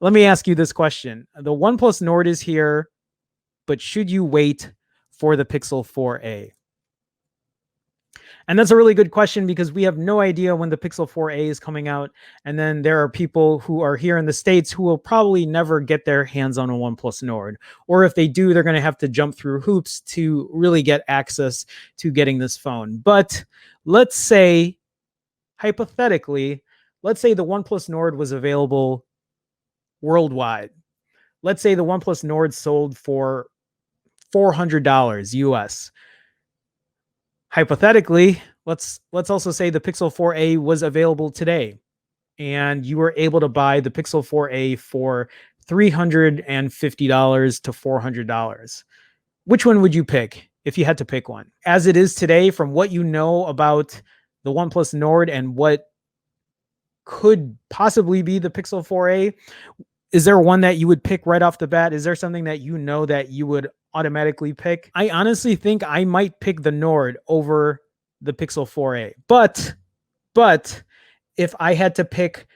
Let me ask you this question. The OnePlus Nord is here, but should you wait for the Pixel 4a? And that's a really good question because we have no idea when the Pixel 4a is coming out. And then there are people who are here in the States who will probably never get their hands on a OnePlus Nord. Or if they do, they're going to have to jump through hoops to really get access to getting this phone. But let's say, hypothetically, let's say the OnePlus Nord was available worldwide. Let's say the OnePlus Nord sold for $400 US. Hypothetically, let's also say the Pixel 4a was available today and you were able to buy the Pixel 4a for $350 to $400. Which one would you pick if you had to pick one? As it is today, from what you know about the OnePlus Nord and what could possibly be the Pixel 4a, is there one that you would pick right off the bat? Is there something that you know that you would automatically pick? I honestly think I might pick the Nord over the Pixel 4a. But if I had to pick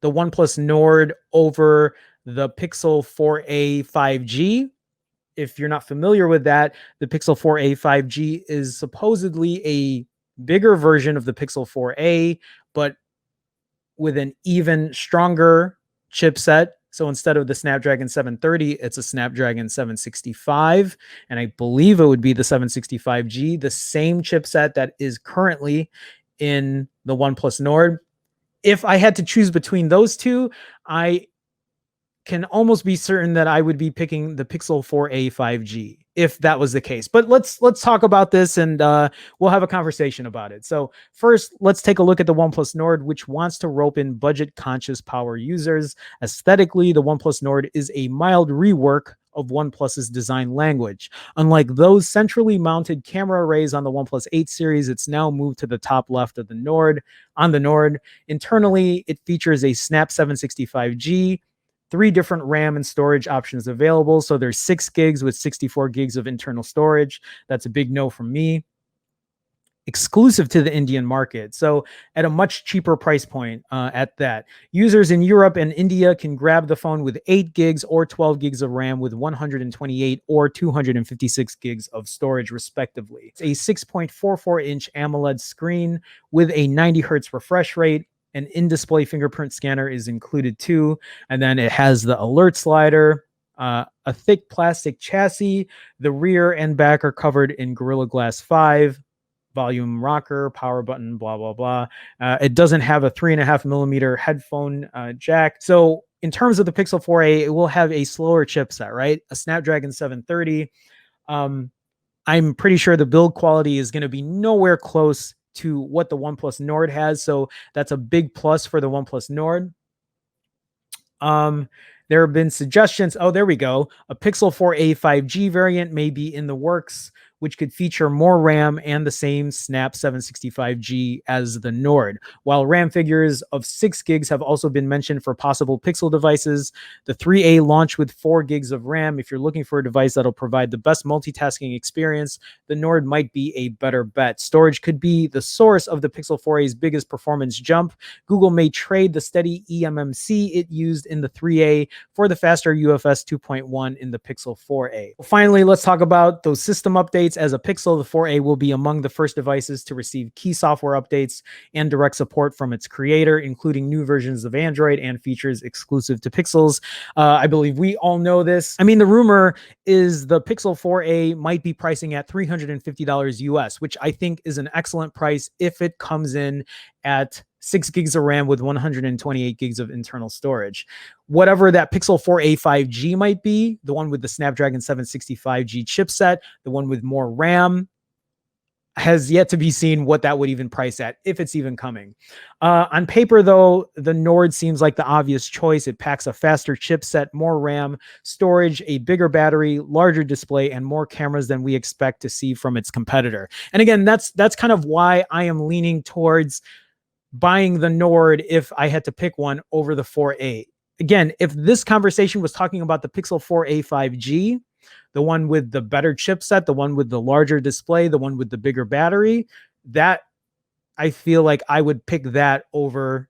the OnePlus Nord over the Pixel 4a 5G, if you're not familiar with that, the Pixel 4a 5G is supposedly a bigger version of the Pixel 4a, but with an even stronger chipset. So instead of the Snapdragon 730, it's a Snapdragon 765. And I believe it would be the 765G, the same chipset that is currently in the OnePlus Nord. If I had to choose between those two, I can almost be certain that I would be picking the Pixel 4a 5G if that was the case. But let's talk about this and we'll have a conversation about it. So first, let's take a look at the OnePlus Nord, which wants to rope in budget-conscious power users. Aesthetically, the OnePlus Nord is a mild rework of OnePlus's design language. Unlike those centrally mounted camera arrays on the OnePlus 8 series, it's now moved to the top left of the Nord. On the Nord, internally, it features a Snap 765G, 3 different RAM and storage options available. So there's 6 gigs with 64 gigs of internal storage. That's a big no from me. Exclusive to the Indian market. So at a much cheaper price point at that. Users in Europe and India can grab the phone with 8 gigs or 12 gigs of RAM with 128 or 256 gigs of storage respectively. It's a 6.44-inch AMOLED screen with a 90 hertz refresh rate. An in-display fingerprint scanner is included too. And then it has the alert slider, a thick plastic chassis. The rear and back are covered in Gorilla Glass 5, volume rocker, power button, blah, blah, blah. It doesn't have a 3.5mm headphone jack. So in terms of the Pixel 4a, it will have a slower chipset, right? A Snapdragon 730. I'm pretty sure the build quality is going to be nowhere close to what the OnePlus Nord has. So that's a big plus for the OnePlus Nord. There have been suggestions. Oh, there we go. A Pixel 4a 5G variant may be in the works, which could feature more RAM and the same Snap 765G as the Nord. While RAM figures of 6 gigs have also been mentioned for possible Pixel devices, the 3A launched with 4 gigs of RAM. If you're looking for a device that'll provide the best multitasking experience, the Nord might be a better bet. Storage could be the source of the Pixel 4a's biggest performance jump. Google may trade the steady eMMC it used in the 3A for the faster UFS 2.1 in the Pixel 4a. Finally, let's talk about those system updates. As a Pixel, the 4a will be among the first devices to receive key software updates and direct support from its creator, including new versions of Android and features exclusive to Pixels. I believe we all know this. I mean, the rumor is the Pixel 4a might be pricing at $350 US, which I think is an excellent price if it comes in at 6 gigs of RAM with 128 gigs of internal storage. Whatever that Pixel 4a 5G might be, the one with the Snapdragon 765G chipset, the one with more RAM, has yet to be seen what that would even price at, if it's even coming. On paper, though, the Nord seems like the obvious choice. It packs a faster chipset, more RAM, storage, a bigger battery, larger display, and more cameras than we expect to see from its competitor. And again, that's kind of why I am leaning towards buying the Nord if I had to pick one over the 4a. Again, if this conversation was talking about the Pixel 4a 5G, the one with the better chipset, the one with the larger display, the one with the bigger battery, that I feel like I would pick that over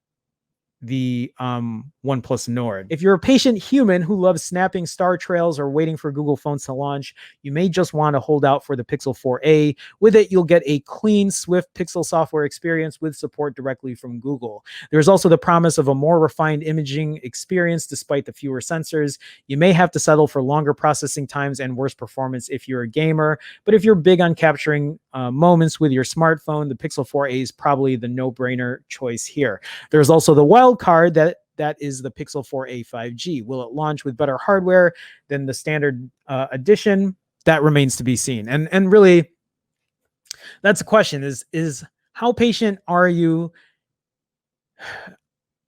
the OnePlus Nord. If you're a patient human who loves snapping star trails or waiting for Google phones to launch, you may just want to hold out for the Pixel 4a. With it, you'll get a clean, swift Pixel software experience with support directly from Google. There's also the promise of a more refined imaging experience despite the fewer sensors. You may have to settle for longer processing times and worse performance if you're a gamer, but if you're big on capturing moments with your smartphone, the Pixel 4a is probably the no-brainer choice here. There's also the wild card that is the Pixel 4a 5G. Will it launch with better hardware than the standard edition? That remains to be seen. And really, that's the question: is how patient are you?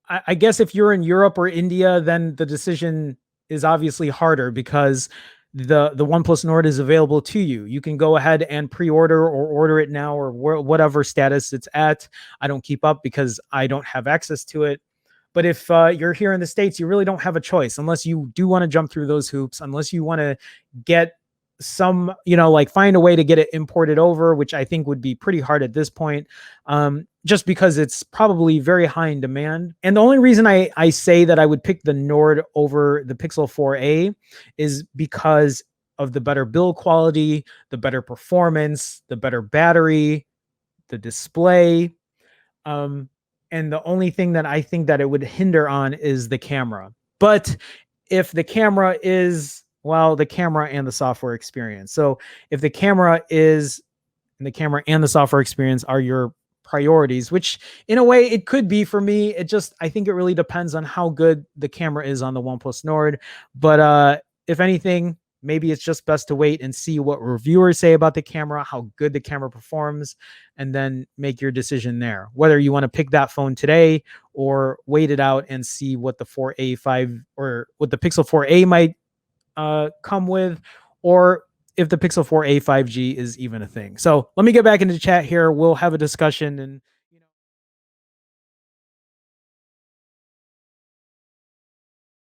I guess if you're in Europe or India, then the decision is obviously harder because the OnePlus Nord is available to you. You can go ahead and pre-order or order it now or whatever status it's at. I don't keep up because I don't have access to it. But if you're here in the States, you really don't have a choice unless you do want to jump through those hoops, unless you want to get some, like find a way to get it imported over, which I think would be pretty hard at this point, just because it's probably very high in demand. And the only reason I say that I would pick the Nord over the Pixel 4a is because of the better build quality, the better performance, the better battery, the display. And the only thing that I think that it would hinder on is the camera. But if the camera is, well, the camera and the software experience. So if the camera and the software experience are your priorities, which in a way it could be for me, I think it really depends on how good the camera is on the OnePlus Nord. But if anything, maybe it's just best to wait and see what reviewers say about the camera, how good the camera performs, and then make your decision there. Whether you want to pick that phone today or wait it out and see what the 4a 5 or what the Pixel 4a might come with, or if the Pixel 4a 5G is even a thing. So let me get back into chat here. We'll have a discussion and